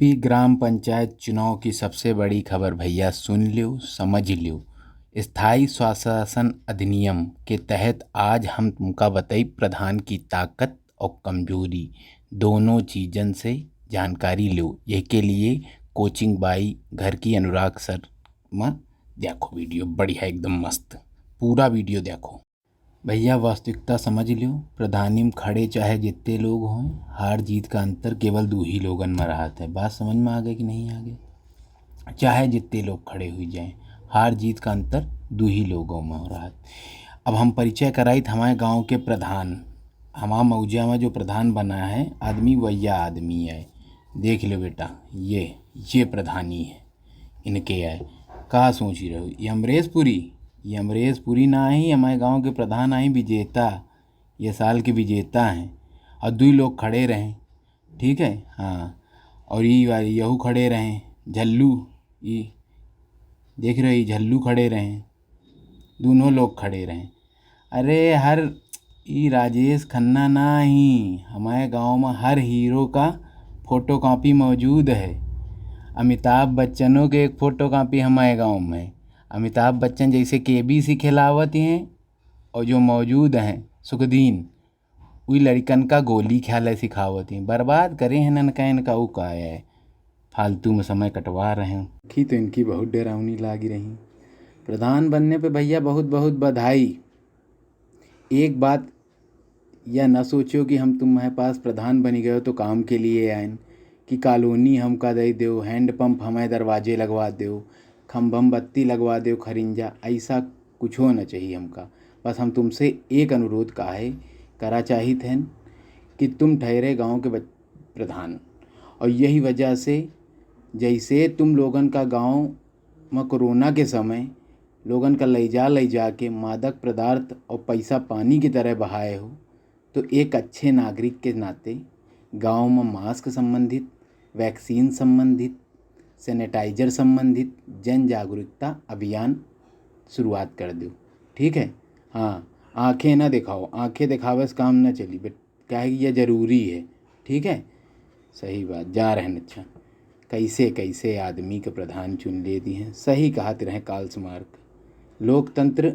UP ग्राम पंचायत चुनाव की सबसे बड़ी खबर भैया सुन लो समझ लो। स्थायी स्वशासन अधिनियम के तहत आज हम तुमका बताई प्रधान की ताकत और कमजोरी दोनों चीजन से जानकारी लो। यह के लिए कोचिंग बाई घर की अनुराग शर्मा। देखो वीडियो बढ़िया एकदम मस्त, पूरा वीडियो देखो भैया। वास्तविकता समझ लो, प्रधानी में खड़े चाहे जितने लोग हों, हार जीत का अंतर केवल दो ही लोगन में रहता है। बात समझ में आ गई कि नहीं आ गई? चाहे जितने लोग खड़े हुई जाएं, हार जीत का अंतर दो ही लोगों में हो रहा है। अब हम परिचय कराई थे हमारे गांव के प्रधान। हमारा मौजा में जो प्रधान बना है आदमी वैया आदमी है। देख लो बेटा, ये प्रधानी है, इनके है। कहाँ सोच रहे हो ये अमरीशपुरी? ये अमरीशपुरी ना ही हमारे गांव के प्रधान आई विजेता, ये साल के विजेता हैं। और दो लोग खड़े रहें, ठीक है। हाँ, और ये यहू खड़े रहें झल्लू, ये देख रहे हो झल्लू खड़े रहें, दोनों लोग खड़े रहें। अरे हर ये राजेश खन्ना ना ही, हमारे गांव में हर हीरो का फोटो कॉपी मौजूद है। अमिताभ बच्चनों के एक फ़ोटो कापी हमारे गांव में। अमिताभ बच्चन जैसे केबीसी खिलावत हैं, और जो मौजूद हैं सुखदीन, वही लड़कन का गोली ख्याल सिखावत हैं। बर्बाद करे हैं ननका इनका वो का है, फालतू में समय कटवा रहे हैं की। तो इनकी बहुत डरावनी लागी रही। प्रधान बनने पे भैया बहुत बहुत बधाई। एक बात यह न सोचो कि हम तुम्हारे पास प्रधान बनी गए हो तो काम के लिए आए, कि कॉलोनी हमका दे दो, हैंडपम्प हमारे दरवाजे लगवा दो, खम्भम बत्ती लगवा दो खरिंजा। ऐसा कुछ होना चाहिए हमका। बस हम तुमसे एक अनुरोध करा चाहिए थे कि तुम ठहरे गांव के प्रधान। और यही वजह से जैसे तुम लोगन का गांव में कोरोना के समय लोगन का ले जा के मादक पदार्थ और पैसा पानी की तरह बहाए हो, तो एक अच्छे नागरिक के नाते गांव में मास्क संबंधित, वैक्सीन संबंधित, सैनिटाइजर संबंधित जन जागरूकता अभियान शुरुआत कर दो, ठीक है। हाँ, आंखें ना दिखाओ, आंखें दिखावे से काम ना चली बट क्या है कि यह ज़रूरी है, ठीक है। सही बात, जा रहे हैं। अच्छा, कैसे कैसे आदमी के प्रधान चुन ले दी हैं। सही कहते रहे कार्ल मार्क्स, लोकतंत्र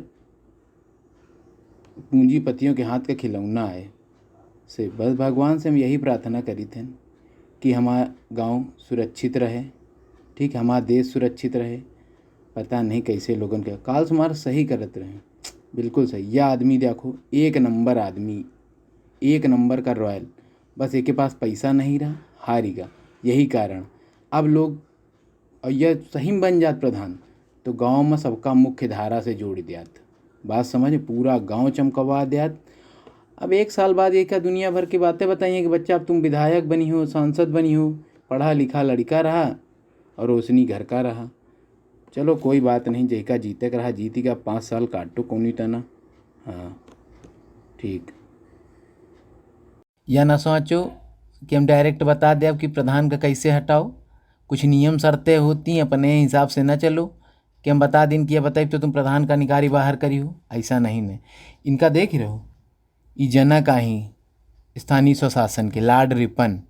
पूंजीपतियों के हाथ का खिलौना है। से बस भगवान से हम यही प्रार्थना करी थे कि हमारा गांव सुरक्षित रहे, ठीक, हमारा देश सुरक्षित रहे। पता नहीं कैसे लोगों के कार्ल मार्क्स सही करते रहे, बिल्कुल सही। यह आदमी देखो, एक नंबर आदमी, एक नंबर का रॉयल। बस एक के पास पैसा नहीं रहा, हारेगा, यही कारण। अब लोग, और यह सही में बन जात प्रधान तो गांव में सबका मुख्य धारा से जोड़ दियात। बात समझ, पूरा गांव चमकवा दियात। अब एक साल बाद ये क्या दुनिया भर की बातें बताइए कि बच्चा अब तुम विधायक बनी हो, सांसद बनी हो, पढ़ा लिखा लड़का रहा और रोशनी घर का रहा। चलो कोई बात नहीं, जेका जीते का रहा जीती का, 5 साल काटो कौनी तना। हाँ ठीक। या ना सोचो कि हम डायरेक्ट बता दें अब कि प्रधान का कैसे हटाओ। कुछ नियम शर्तें होती हैं, अपने हिसाब से ना चलो कि हम बता दिन किया बताइए तो तुम प्रधान का निकारी बाहर करी हो, ऐसा नहीं ने। इनका देख रहे हो, ये जनक ही स्थानीय स्वशासन के लॉर्ड रिपन,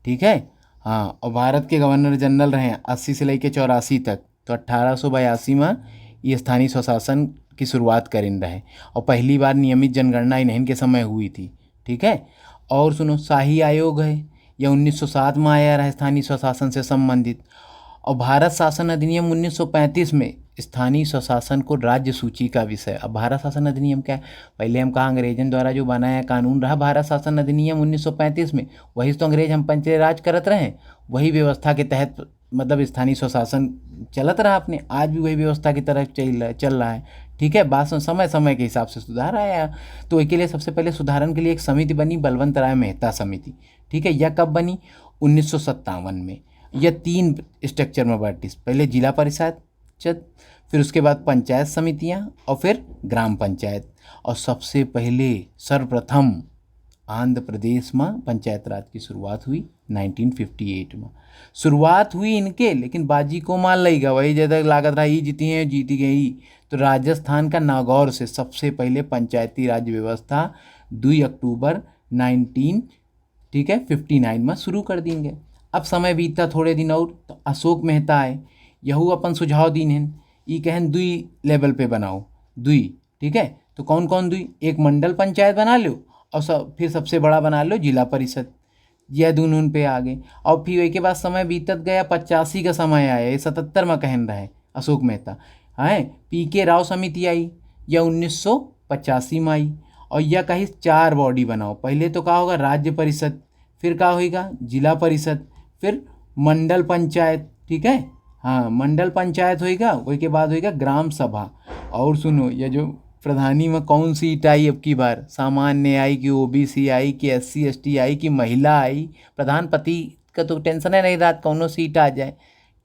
ठीक है। हाँ, और भारत के गवर्नर जनरल रहे 80 से लेकर 84 तक। तो 1882 में ये स्थानीय स्वशासन की शुरुआत करें रहे, और पहली बार नियमित जनगणना इन्हीं के समय हुई थी, ठीक है। और सुनो, शाही आयोग है, यह 1907 में आया रहा स्थानीय स्वशासन से संबंधित। और भारत शासन अधिनियम 1935 में स्थानीय स्वशासन को राज्य सूची का विषय। अब भारत शासन अधिनियम क्या है? पहले हम कहा अंग्रेजन द्वारा जो बनाया कानून रहा भारत शासन अधिनियम 1935 में, वही तो अंग्रेज हम पंचायती राज करत रहे हैं, वही व्यवस्था के तहत मतलब स्थानीय स्वशासन चलत रहा अपने, आज भी वही व्यवस्था की तरफ चल रहा है, ठीक है। बात समय समय के हिसाब से सुधार आया। तो इसके लिए सबसे पहले सुधारण के लिए एक समिति बनी, बलवंत राय मेहता समिति, ठीक है। यह कब बनी? 1957 में। यह 3 स्ट्रक्चर में बांटी, पहले जिला परिषद, फिर उसके बाद पंचायत समितियां, और फिर ग्राम पंचायत। और सबसे पहले सर्वप्रथम आंध्र प्रदेश में पंचायत राज की शुरुआत हुई 1958 में। शुरुआत हुई इनके, लेकिन बाजी को मान लेगा, वही ज़्यादा लागत रहा, ये जीती हैं जीती गई। तो राजस्थान का नागौर से सबसे पहले पंचायती राज व्यवस्था 2 अक्टूबर 19 ठीक है 59 में शुरू कर देंगे। अब समय बीतता थोड़े दिन और तो अशोक मेहता आए, यहू अपन सुझाव दीन हन, ई कहन दुई लेवल पे बनाओ, दुई, ठीक है। तो कौन कौन दुई, एक मंडल पंचायत बना लो और फिर सबसे बड़ा बना लो जिला परिषद, यह दून पे आ गए। और फिर एक के बाद समय बीतत गया, 85 का समय आया, ये 77 में कहन रहे अशोक मेहता, हैं पी के राव समिति आई, यह 1985 में आई। और यह कही 4 बॉडी बनाओ, पहले तो क्या होगा राज्य परिषद, फिर क्या होगा जिला परिषद, फिर मंडल पंचायत, ठीक है, हाँ मंडल पंचायत होएगा, उसके बाद होएगा ग्राम सभा। और सुनो, ये जो प्रधानी में कौन सीट आई अब की बार, सामान्य आई कि ओबीसी आई कि SC ST आई कि महिला आई, प्रधान पति का तो टेंशन है नहीं, रात कौनो सीट आ जाए,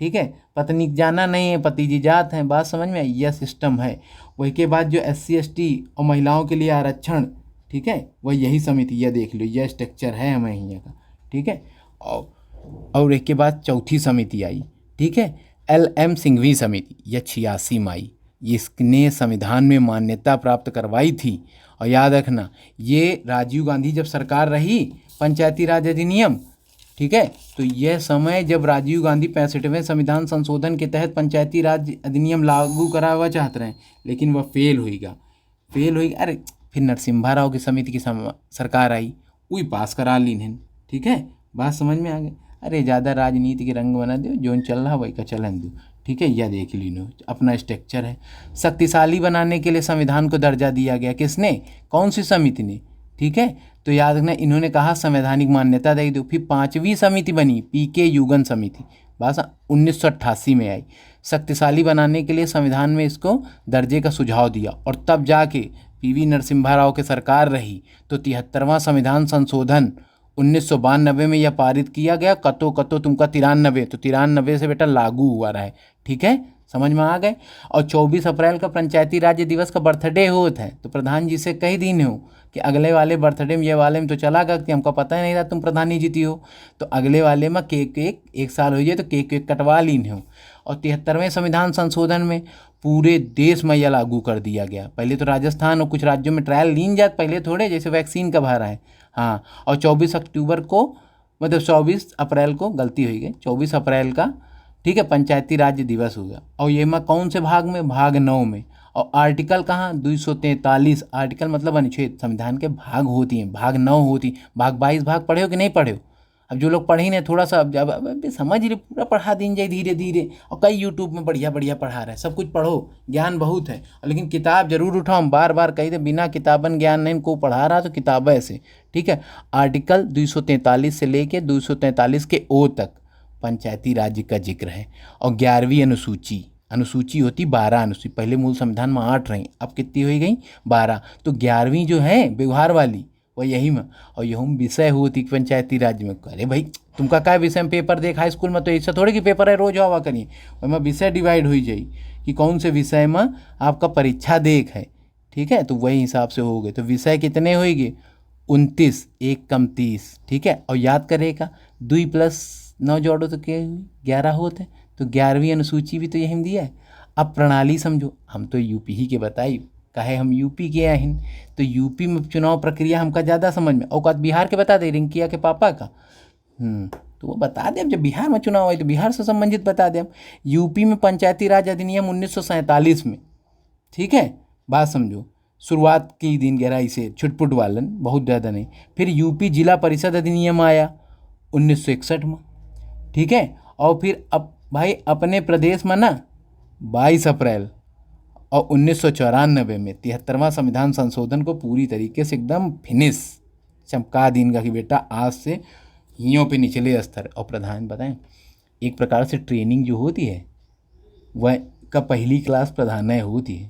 ठीक है, पत्नी जाना नहीं है, पति जी जात हैं, बात समझ में आई, यह सिस्टम है। वही के बाद जो SC ST और महिलाओं के लिए आरक्षण, ठीक है, वह यही समिति, यह देख लो यह स्ट्रक्चर है हमें यहाँ का, ठीक है। और एक के बाद चौथी समिति आई, ठीक है, LM सिंघवी समिति, यह 86 में आई, इसने संविधान में मान्यता प्राप्त करवाई थी। और याद रखना, ये राजीव गांधी जब सरकार रही, पंचायती राज अधिनियम, ठीक है, तो यह समय जब राजीव गांधी 65वें संविधान संशोधन के तहत पंचायती राज अधिनियम लागू करा हुआ चाहते रहे, लेकिन वह फेल हुई। अरे फिर नरसिम्हा राव की समिति की सरकार आई, वही पास करा लीन, ठीक है, बात समझ में आ गई। अरे ज़्यादा राजनीति के रंग बना दो, जोन चल रहा वही का चलन दो, ठीक है, यह देख लीनो अपना स्ट्रक्चर है। शक्तिशाली बनाने के लिए संविधान को दर्जा दिया गया, किसने, कौन सी समिति ने, ठीक है, तो याद रखना इन्होंने कहा संवैधानिक मान्यता दे दो। फिर 5वीं समिति बनी, PK युगन समिति, बस 1988 में आई, शक्तिशाली बनाने के लिए संविधान में इसको दर्जे का सुझाव दिया। और तब जाके PV नरसिम्हा राव की सरकार रही, तो 73वां संविधान संशोधन 1992 में यह पारित किया गया, कतो तुमका 93, तो 93 से बेटा लागू हुआ रहा है, ठीक है, समझ में आ गए। और 24 अप्रैल का पंचायती राज्य दिवस का बर्थडे होता है, तो प्रधान जी से कही दिन हो कि अगले वाले बर्थडे में, ये वाले में तो चला गया कि हमको पता ही नहीं रहा तुम प्रधानी जीती हो, तो अगले वाले में केक एक साल हो जाए तो केक कटवा लीन हो। और 73वें संविधान संशोधन में पूरे देश में यह लागू कर दिया गया। पहले तो राजस्थान और कुछ राज्यों में ट्रायल लीन जात, पहले थोड़े, जैसे वैक्सीन का भरा है, हाँ। और 24 अक्टूबर को, मतलब 24 अप्रैल को, गलती हो गई, 24 अप्रैल का, ठीक है, पंचायती राज्य दिवस होगा। और ये में कौन से भाग में, भाग 9 में। और आर्टिकल कहाँ, 243, आर्टिकल मतलब अनुच्छेद, संविधान के भाग होती हैं, भाग 9 होती, भाग 22 भाग पढ़े हो कि नहीं पढ़े हो। अब जो लोग पढ़े नहीं, थोड़ा सा अब समझ रहे, पूरा पढ़ा दिन जाए धीरे धीरे, और कई यूट्यूब में बढ़िया बढ़िया पढ़ा रहे हैं, सब कुछ पढ़ो, ज्ञान बहुत है, लेकिन किताब जरूर उठाओ। हम बार बार कही थे, बिना किताबन ज्ञान नहीं, को पढ़ा रहा तो किताब ऐसे, ठीक है। आर्टिकल 243 से लेके 243 के ओ तक पंचायती राज्य का जिक्र है। और 11वीं अनुसूची होती 12 अनुसूची, पहले मूल संविधान में 8 रही, अब कितनी हो गई, 12, तो 11वीं जो है व्यवहार वाली, वह यही में। और यही विषय होती पंचायती राज्य में। अरे भाई तुमका क्या विषय में पेपर देखा स्कूल में, तो ऐसा थोड़े कि पेपर है रोज हवा करिए, वही विषय डिवाइड हो जाई कि कौन से विषय में आपका परीक्षा देख है, ठीक है, तो वही हिसाब से हो गए। तो विषय कितने होएंगे, 29, 1 कम 30, ठीक है। और याद करेगा 2 + 9 जोड़ो तो क्या 11 होते, तो 11वीं अनुसूची भी तो यही में दिया है। अब प्रणाली समझो, हम तो यूपी ही के बताई, काहे हम यूपी के आहिन, तो यूपी में चुनाव प्रक्रिया हमका ज़्यादा समझ में, औकात बिहार के बता दे, रिंकिया के पापा का, तो वो बता दें, जब बिहार में चुनाव आए तो बिहार से संबंधित बता दें। यूपी में पंचायती राज अधिनियम 1947 में, ठीक है, बात समझो, शुरुआत की दिन गहराई से, छुटपुट वालन, बहुत ज़्यादा नहीं। फिर यूपी जिला परिषद अधिनियम आया 1961 में, ठीक है। और फिर अब भाई अपने प्रदेश में ना 22 अप्रैल और 1994 में 73वां संविधान संशोधन को पूरी तरीके से एकदम फिनिश चमका दिन का कि बेटा आज से हियों पे निचले स्तर। और प्रधान बताएं, एक प्रकार से ट्रेनिंग जो होती है वह का पहली क्लास प्रधान होती है,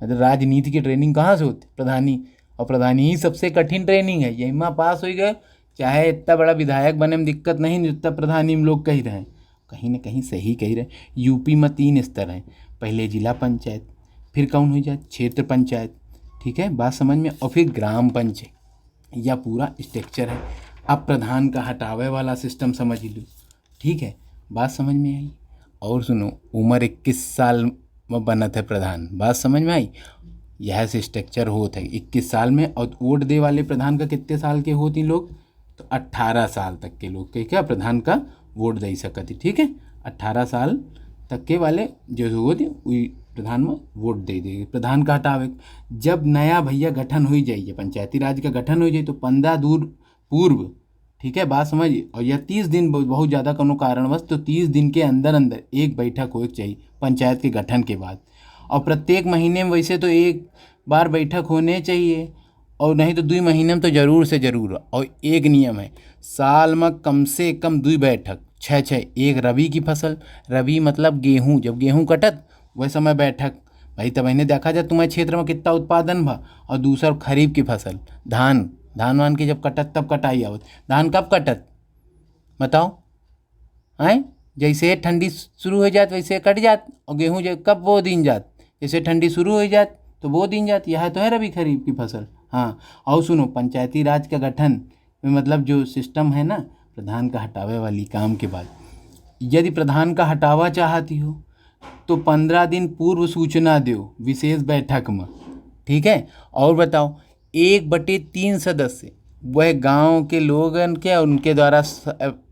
मतलब राजनीति की ट्रेनिंग कहाँ से होती, प्रधानी, और प्रधानी ही सबसे कठिन ट्रेनिंग है। यही में पास हो गए, चाहे इतना बड़ा विधायक बने में दिक्कत नहीं, जितना प्रधानी में लोग कही रहे, कहीं ना कहीं सही कही रहे। यूपी में 3 स्तर हैं, पहले जिला पंचायत, फिर कौन हो जाए क्षेत्र पंचायत, ठीक है, बात समझ में, और फिर ग्राम पंचायत, या पूरा स्ट्रक्चर है। अब प्रधान का हटावे वाला सिस्टम समझ लो, ठीक है, बात समझ में आई। और सुनो, उम्र 21 साल में बनत है प्रधान, बात समझ में आई। यह से स्ट्रक्चर होता है 21 साल में। और वोट दे वाले प्रधान का कितने साल के होती लोग, तो 18 साल तक के लोग के क्या प्रधान का वोट दे सकती, ठीक है। 18 साल तक के वाले जो होते वही प्रधान में वोट दे देगी। प्रधान का हटावे जब नया भैया गठन हो जाइए, पंचायती राज का गठन हो जाए तो 15 दूर पूर्व, ठीक है, बात समझिए। और यह 30 दिन बहुत ज़्यादा कोनो कारणवश तो 30 दिन के अंदर अंदर एक बैठक हो चाहिए पंचायत के गठन के बाद। और प्रत्येक महीने में वैसे तो एक बार बैठक होने चाहिए, और नहीं तो 2 महीने में तो ज़रूर से ज़रूर। और एक नियम है, साल में कम से कम 2 बैठक, छः एक रबी की फसल, रबी मतलब गेहूँ, जब गेहूँ कटत वह समय बैठक भाई, तब मैंने देखा जाए तुम्हारे क्षेत्र में कितना उत्पादन भा। और दूसरा खरीफ की फसल, धान वान की जब कटत तब कटाई आवत। धान कब कटत बताओ, हैं जैसे ठंडी शुरू हो जात वैसे कट जात। और गेहूँ जब कब बो दिन जात, जैसे ठंडी शुरू हो जात तो बो दिन जात। यह तो है रबी खरीफ की फसल। हाँ, और सुनो, पंचायती राज का गठन में मतलब जो सिस्टम है ना, प्रधान का हटावे वाली काम के बाद यदि प्रधान का हटावा चाहती हो तो 15 दिन पूर्व सूचना दो विशेष बैठक में, ठीक है। और बताओ, 1/3 सदस्य वह गांव के लोगन के और उनके द्वारा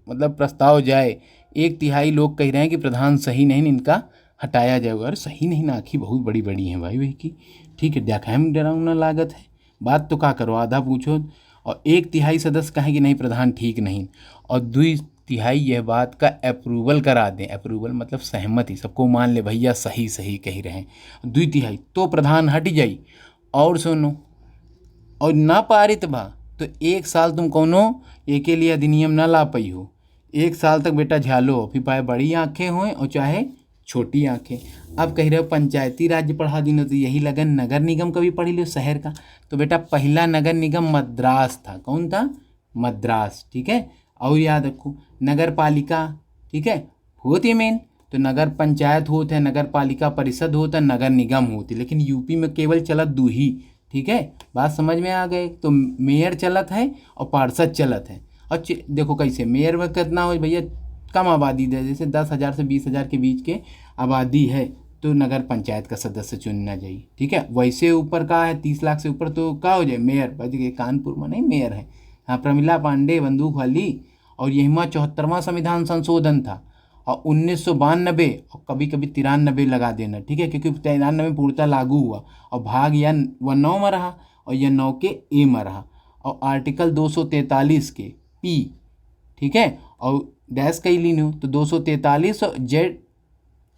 मतलब प्रस्ताव जाए। 1/3 लोग कह रहे हैं कि प्रधान सही नहीं, इनका हटाया जाएगा। अरे सही नहीं ना, आखिर बहुत बड़ी बड़ी हैं भाई की, ठीक है। देखा में डरावना लागत है, बात तो क्या करो, आधा पूछो। और 1/3 सदस्य कहें कि नहीं प्रधान ठीक नहीं, और 2/3 यह बात का अप्रूवल करा दें। अप्रूवल मतलब सहमति, सबको मान ले भैया सही सही कह रहे हैं। 2/3 तो प्रधान हट जाई। और सुनो, और ना पारित बा तो 1 साल तुम कोनो एक के लिए अधिनियम ना ला पाई हो। 1 साल तक बेटा झालो, फिर पाए बड़ी आंखें हों और चाहे छोटी आंखें। अब कह रहे हो पंचायती राज्य पढ़ा दी तो यही लगन नगर निगम का भी पढ़ी लो शहर का। तो बेटा पहला नगर निगम मद्रास था। कौन था? मद्रास, ठीक है। और याद रखो नगर पालिका, ठीक है, होती है मेन तो नगर पंचायत होता है, नगर पालिका परिषद होता है, नगर निगम होती। लेकिन यूपी में केवल चलत 2 ही, ठीक है। बात समझ में आ गए? तो मेयर चलत है और पार्षद चलत है। और देखो कैसे मेयर में कितना हो भैया, कम आबादी दे, जैसे 10,000 से 20,000 के बीच के आबादी है तो नगर पंचायत का सदस्य चुनना चाहिए, ठीक है। वैसे ऊपर का है 30 लाख से ऊपर तो क्या हो जाए मेयर, बच गए। कानपुर में नहीं मेयर है, हाँ, प्रमिला पांडे बंदूक वाली। और यही में 74वां संविधान संशोधन था और 1992 और कभी कभी 93 लगा देना, ठीक है, क्योंकि 93 पूर्णतः लागू हुआ और भाग या 9 में रहा और यह 9 के ए में रहा। और आर्टिकल 243 के पी, ठीक है, और डैश कई लीन हो तो 243 और जेड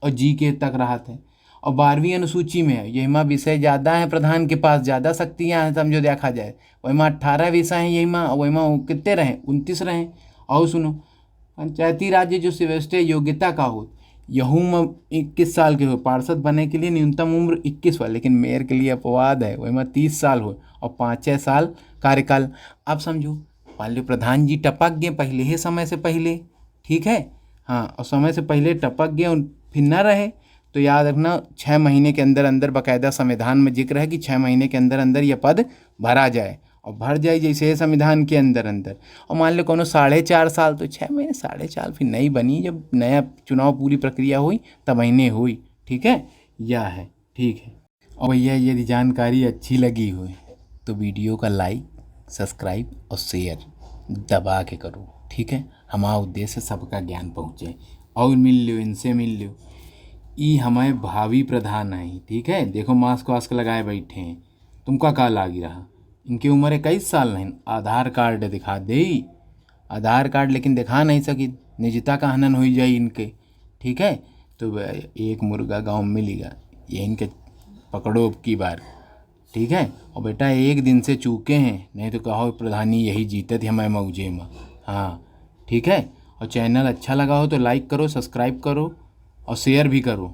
और जी के तक रहा था। और 12वीं अनुसूची में है, यही में विषय ज़्यादा है, प्रधान के पास ज़्यादा शक्तियाँ हैं समझो देखा जाए। वही में 18 विषय हैं, यही में वही में कितने रहें 29 रहें। और सुनो, पंचायती राज्य जो व्यवस्था योग्यता का हो, यहू में 21 साल के हो। पार्षद बनने के लिए न्यूनतम उम्र 21 हो, लेकिन मेयर के लिए अपवाद है, वही में 30 साल हो और 5-6 साल कार्यकाल। अब समझो मान लो प्रधान जी टपक गए पहले ही समय से पहले, ठीक है, हाँ, और समय से पहले टपक गए और फिर न रहे तो याद रखना 6 महीने के अंदर अंदर बाकायदा संविधान में जिक्र है कि 6 महीने के अंदर अंदर यह पद भरा जाए और भर जाए जैसे संविधान के अंदर अंदर। और मान लो कोनो 4.5 साल तो 6 महीने 4.5 फिर नई बनी, जब नया चुनाव पूरी प्रक्रिया हुई तब महीने हुई, ठीक है, यह है, ठीक है। और भैया यदि जानकारी अच्छी लगी हो तो वीडियो का लाइक सब्सक्राइब और शेयर दबा के करो, ठीक है। हमारा उद्देश्य सबका ज्ञान पहुँचे। और मिल लो, इनसे मिल लो, ये हमारे भावी प्रधान हैं, ठीक है। देखो मास्क वास्क लगाए बैठे हैं, तुमका का लागी रहा, इनकी उम्र 21 साल नहीं। आधार कार्ड दिखा दे, आधार कार्ड लेकिन दिखा नहीं सकी, निजता का हनन हो जाए इनके, ठीक है। तो एक मुर्गा गाँव में मिलेगा, ये इनके पकड़ो अब की बार, ठीक है। और बेटा 1 दिन से चूके हैं, नहीं तो कहो प्रधानी यही जीते थे हमारे मौजे में, हाँ, ठीक है। और चैनल अच्छा लगा हो तो लाइक करो, सब्सक्राइब करो और शेयर भी करो।